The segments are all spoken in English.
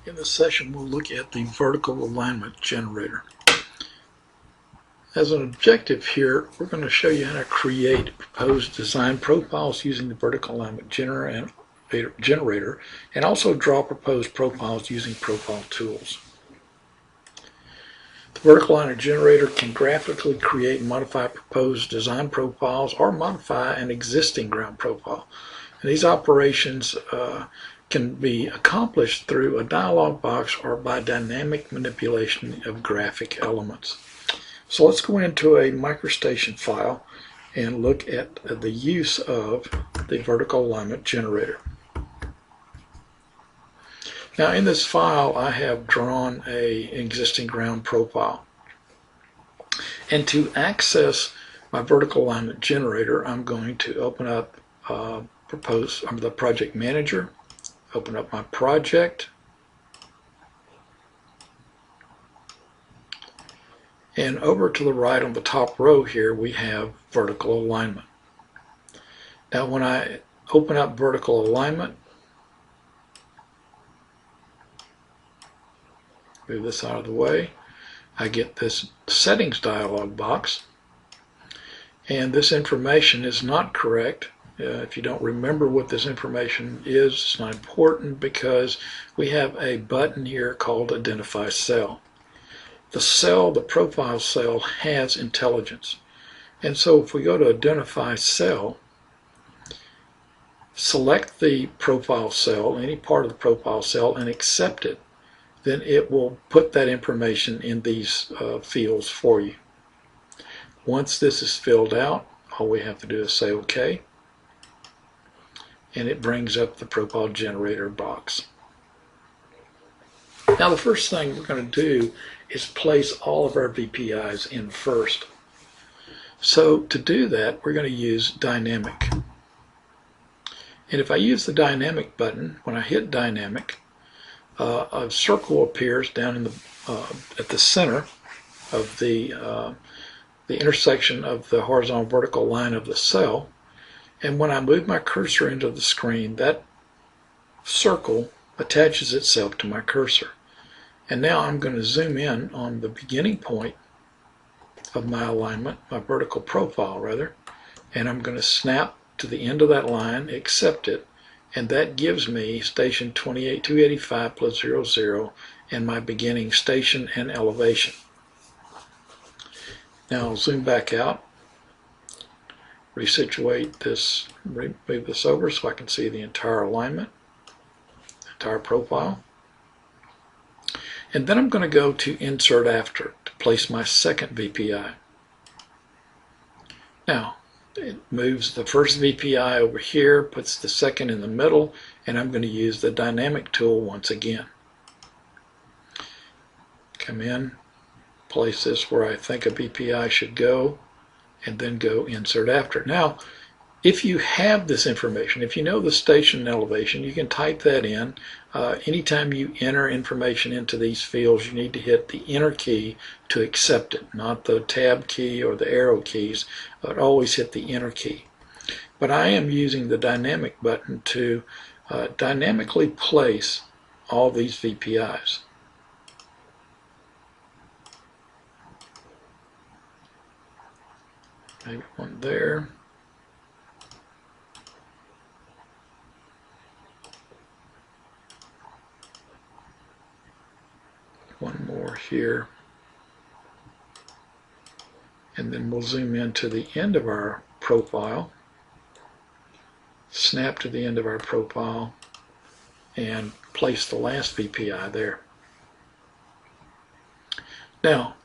In this session, we'll look at the vertical alignment generator. As an objective here, we're going to show you how to create proposed design profiles using the vertical alignment generator, and also draw proposed profiles using profile tools. The vertical alignment generator can graphically create and modify proposed design profiles or modify an existing ground profile. And these operations can be accomplished through a dialog box or by dynamic manipulation of graphic elements. So let's go into a MicroStation file and look at the use of the vertical alignment generator. Now in this file I have drawn an existing ground profile. And to access my vertical alignment generator, I'm going to open up the project manager, open up my project, and over to the right on the top row here we have vertical alignment. Now when I open up vertical alignment, move this out of the way, I get this settings dialog box, and this information is not correct. If you don't remember what this information is, it's not important because we have a button here called Identify Cell. The cell, the profile cell, has intelligence. And so if we go to Identify Cell, select the profile cell, any part of the profile cell, and accept it, then it will put that information in these fields for you. Once this is filled out, all we have to do is say OK, and it brings up the profile generator box. Now the first thing we're going to do is place all of our VPIs in first. So to do that, we're going to use dynamic. And if I use the dynamic button, when I hit dynamic, a circle appears down in the at the center of the intersection of the horizontal vertical line of the cell. And when I move my cursor into the screen, that circle attaches itself to my cursor. And now I'm going to zoom in on the beginning point of my alignment, my vertical profile rather, and I'm going to snap to the end of that line, accept it, and that gives me station 28285 plus 00 and my beginning station and elevation. Now I'll zoom back out, resituate this, move this over so I can see the entire alignment, the entire profile. And then I'm going to go to Insert After to place my second VPI. Now, it moves the first VPI over here, puts the second in the middle, and I'm going to use the dynamic tool once again. Come in, place this where I think a VPI should go, and then go Insert After. Now, if you have this information, if you know the station and elevation, you can type that in. Anytime you enter information into these fields, you need to hit the Enter key to accept it, not the Tab key or the arrow keys, but always hit the Enter key. But I am using the Dynamic button to dynamically place all these VPIs. Maybe one there. One more here, and then we'll zoom in to the end of our profile, snap to the end of our profile, and place the last VPI there. Now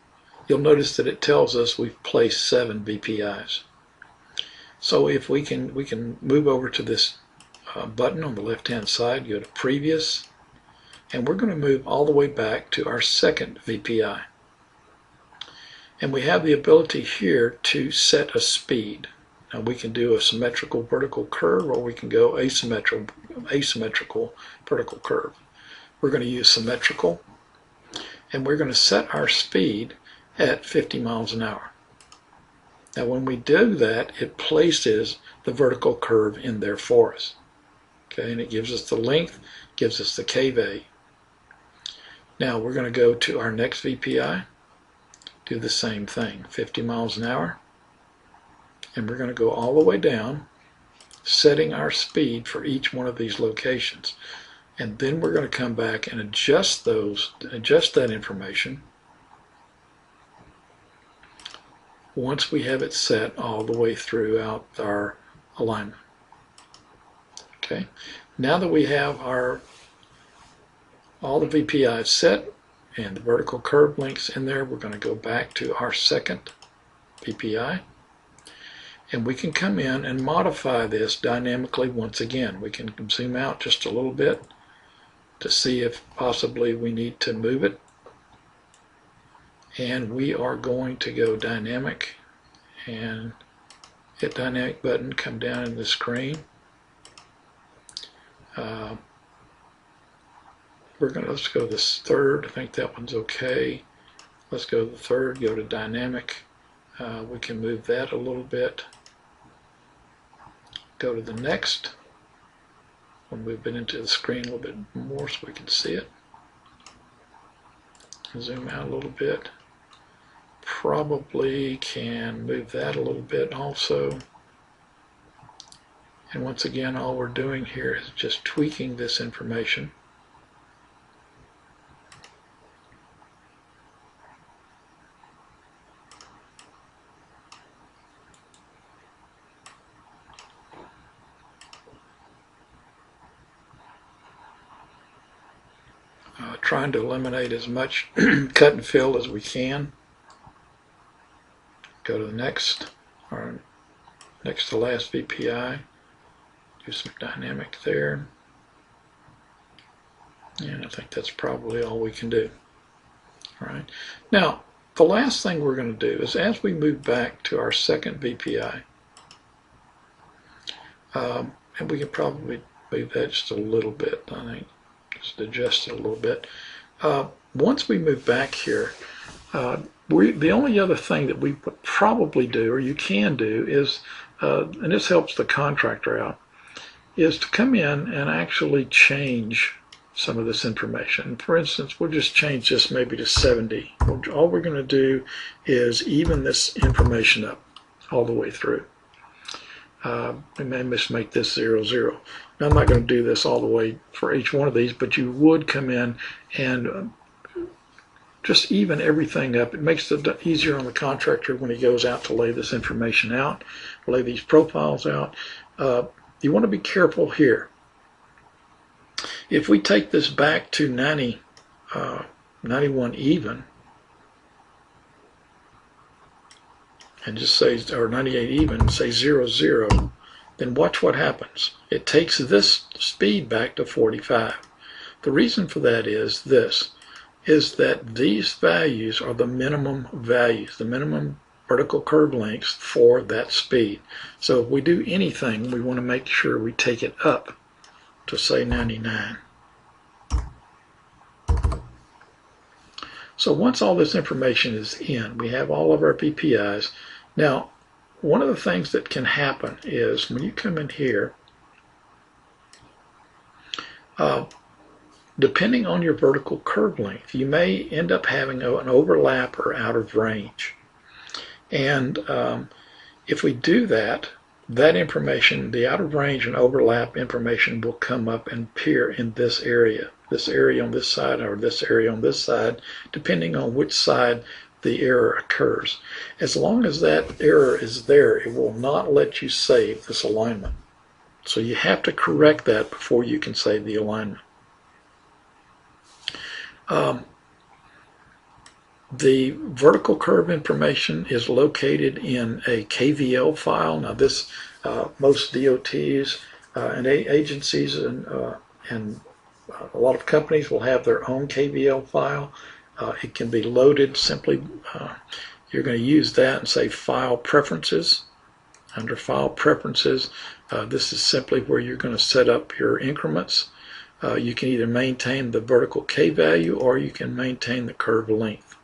you'll notice that it tells us we've placed 7 VPIs. So if we can move over to this button on the left hand side, go to Previous, and we're going to move all the way back to our second VPI. And we have the ability here to set a speed. Now we can do a symmetrical vertical curve, or we can go asymmetrical vertical curve. We're going to use symmetrical, and we're going to set our speed at 50 miles an hour. Now when we do that, it places the vertical curve in there for us. Okay, and it gives us the length, gives us the KVL. Now we're going to go to our next VPI, do the same thing, 50 miles an hour, and we're going to go all the way down, setting our speed for each one of these locations. And then we're going to come back and adjust that information once we have it set all the way throughout our alignment. Okay, now that we have all the VPIs set and the vertical curve links in there, we're going to go back to our second VPI, and we can come in and modify this dynamically once again. We can zoom out just a little bit to see if possibly we need to move it, and we are going to go dynamic and hit dynamic button, come down in the screen. Let's go this third. I think that one's okay. Let's go to the third, go to dynamic. We can move that a little bit. Go to the next. We'll move it into the screen a little bit more so we can see it. Zoom out a little bit. Probably can move that a little bit also. And once again, all we're doing here is just tweaking this information. Trying to eliminate as much cut and fill as we can. Go to the next, or next to last VPI. Do some dynamic there. And I think that's probably all we can do. All right. Now, the last thing we're going to do is as we move back to our second VPI, and we can probably move that just a little bit, I think. Just adjust it a little bit. Once we move back here, the only other thing that we would probably do, or you can do, is, and this helps the contractor out, is to come in and actually change some of this information. For instance, we'll just change this maybe to 70. All we're going to do is even this information up all the way through. We may just make this 0, 0. Now, I'm not going to do this all the way for each one of these, but you would come in and just even everything up. It makes it easier on the contractor when he goes out to lay this information out, lay these profiles out. You want to be careful here. If we take this back to 91 even, and just say, or 98 even, say 0, 0, then watch what happens. It takes this speed back to 45. The reason for that is this, is that these values are the minimum values, the minimum vertical curve lengths for that speed. So if we do anything, we want to make sure we take it up to say 99. So once all this information is in, we have all of our VPIs. Now, one of the things that can happen is when you come in here, depending on your vertical curve length, you may end up having an overlap or out of range. And if we do that, that information, the out of range and overlap information, will come up and appear in this area on this side, or this area on this side, depending on which side the error occurs. As long as that error is there, it will not let you save this alignment. So you have to correct that before you can save the alignment. The vertical curve information is located in a KVL file. Now this, most DOTs and agencies and a lot of companies will have their own KVL file. It can be loaded simply. You're going to use that and say File Preferences. Under File Preferences, this is simply where you're going to set up your increments. You can either maintain the vertical K value or you can maintain the curve length.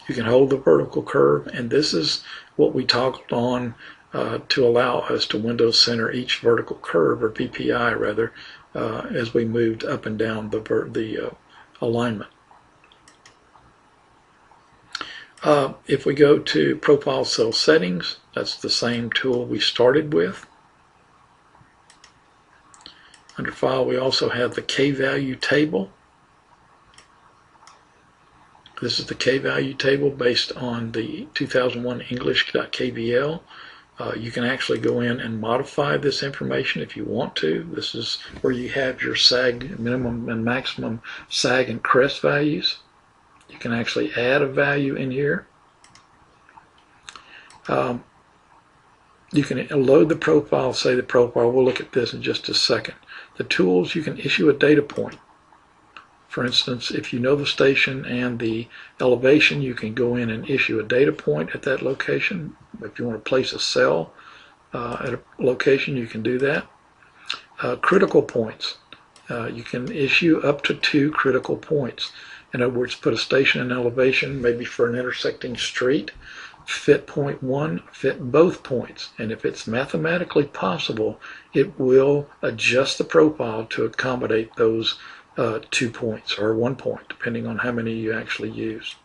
You can hold the vertical curve, and this is what we toggled on to allow us to window center each vertical curve, or VPI rather, as we moved up and down the alignment. If we go to Profile Cell Settings, that's the same tool we started with. Under File, we also have the K-value table. This is the K-value table based on the 2001 English.kvl. You can actually go in and modify this information if you want to. This is where you have your sag, minimum and maximum sag and crest values. You can actually add a value in here. You can load the profile, say the profile. We'll look at this in just a second. The tools, you can issue a data point. For instance, if you know the station and the elevation, you can go in and issue a data point at that location. If you want to place a cell at a location, you can do that. Critical points. You can issue up to 2 critical points. In other words, put a station and elevation, maybe for an intersecting street. Fit point 1, fit both points. And if it's mathematically possible, it will adjust the profile to accommodate those 2 points or 1 point, depending on how many you actually use.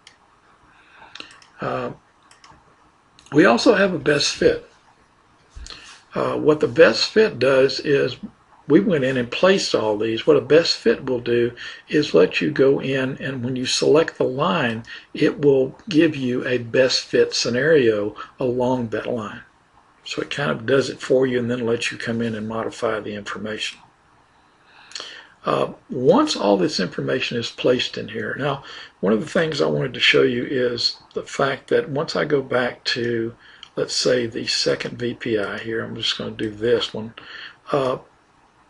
We also have a best fit. What the best fit does is we went in and placed all these. What a best fit will do is let you go in, and when you select the line, it will give you a best fit scenario along that line. So it kind of does it for you and then lets you come in and modify the information. Once all this information is placed in here, now one of the things I wanted to show you is the fact that once I go back to, let's say, the second VPI here, I'm just going to do this one.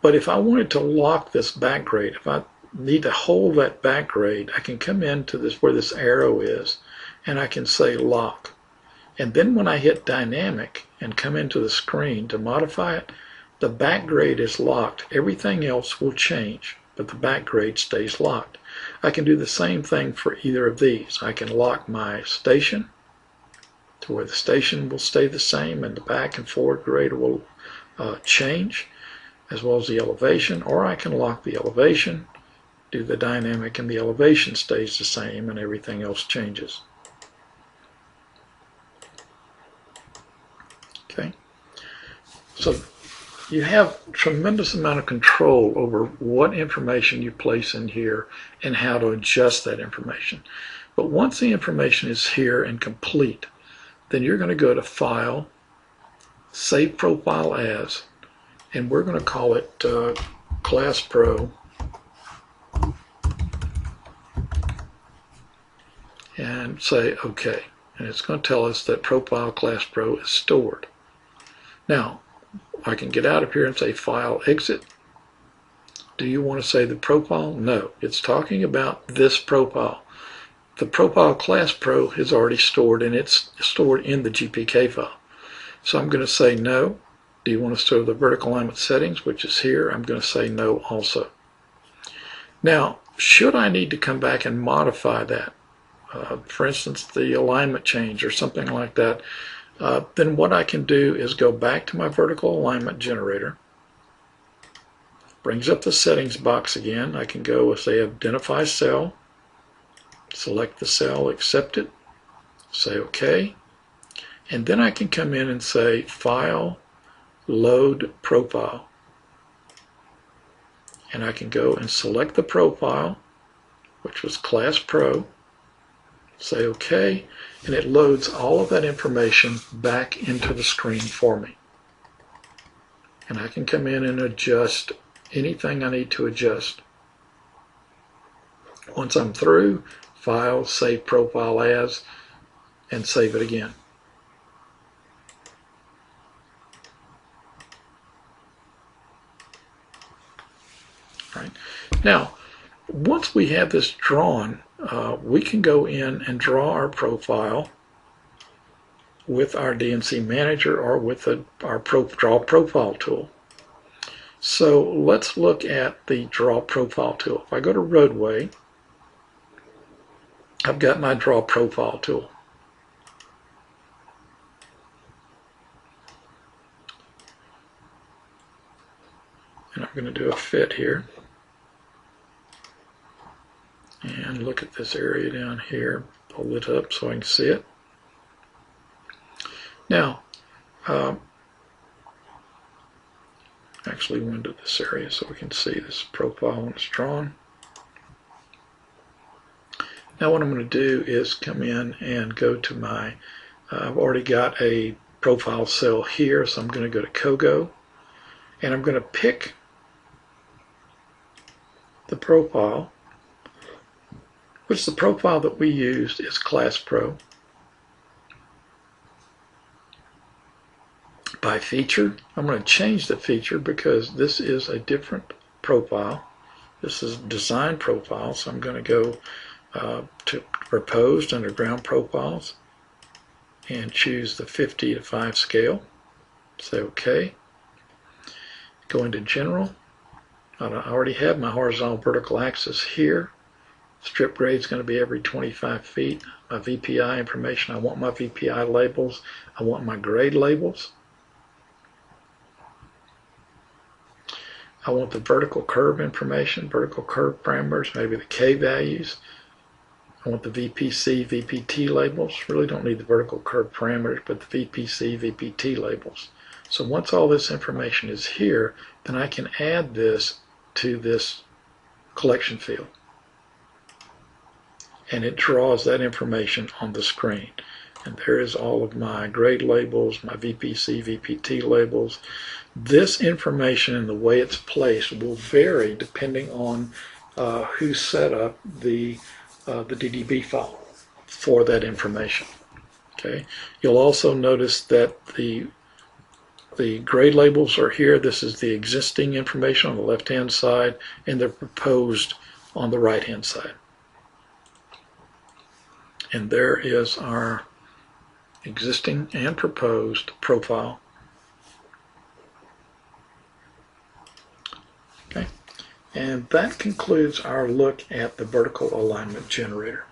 But if I wanted to lock this back grade, if I need to hold that back grade, I can come into this where this arrow is, and I can say lock. And then when I hit dynamic and come into the screen to modify it, the back grade is locked. Everything else will change, but the back grade stays locked. I can do the same thing for either of these. I can lock my station to where the station will stay the same and the back and forward grade will change, as well as the elevation, or I can lock the elevation, do the dynamic, and the elevation stays the same and everything else changes. Okay, so you have tremendous amount of control over what information you place in here and how to adjust that information. But once the information is here and complete, then you're going to go to File, Save Profile As, and we're going to call it Class Pro, and say OK. And it's going to tell us that Profile Class Pro is stored. Now, I can get out of here and say File, Exit. Do you want to say the profile? No, it's talking about this profile. The Profile Class Pro is already stored, and it's stored in the GPK file. So I'm going to say no. Do you want to store the vertical alignment settings, which is here? I'm going to say no also. Now, should I need to come back and modify that, for instance, the alignment change or something like that, then what I can do is go back to my vertical alignment generator. Brings up the settings box again. I can go with, say, Identify Cell, select the cell, accept it, say OK, and then I can come in and say File, Load Profile. And I can go and select the profile, which was Class Pro, say OK, and it loads all of that information back into the screen for me. And I can come in and adjust anything I need to adjust. Once I'm through, File, Save Profile As, and save it again. Right. Now, once we have this drawn, we can go in and draw our profile with our DNC Manager or with our Draw Profile tool. So let's look at the Draw Profile tool. If I go to Roadway, I've got my Draw Profile tool. And I'm going to do a fit here. and look at this area down here. Pull it up so I can see it. Now, actually window this area so we can see this profile when it's drawn. Now what I'm going to do is come in and go to my, I've already got a profile cell here, so I'm going to go to COGO, and I'm going to pick the profile, which the profile that we used is Class Pro. By feature, I'm going to change the feature because this is a different profile. This is design profile, so I'm going to go to proposed under ground profiles and choose the 50:5 scale. Say OK. Go into general. I already have my horizontal vertical axis here. Strip grade is going to be every 25 feet. My VPI information, I want my VPI labels. I want my grade labels. I want the vertical curve information, vertical curve parameters, maybe the K values. I want the VPC, VPT labels. Really don't need the vertical curve parameters, but the VPC, VPT labels. So once all this information is here, then I can add this to this collection field. And it draws that information on the screen. And there is all of my grade labels, my VPC, VPT labels. This information and the way it's placed will vary depending on who set up the DDB file for that information. Okay. You'll also notice that the grade labels are here. This is the existing information on the left-hand side, and they're proposed on the right-hand side. And there is our existing and proposed profile. Okay, and that concludes our look at the vertical alignment generator.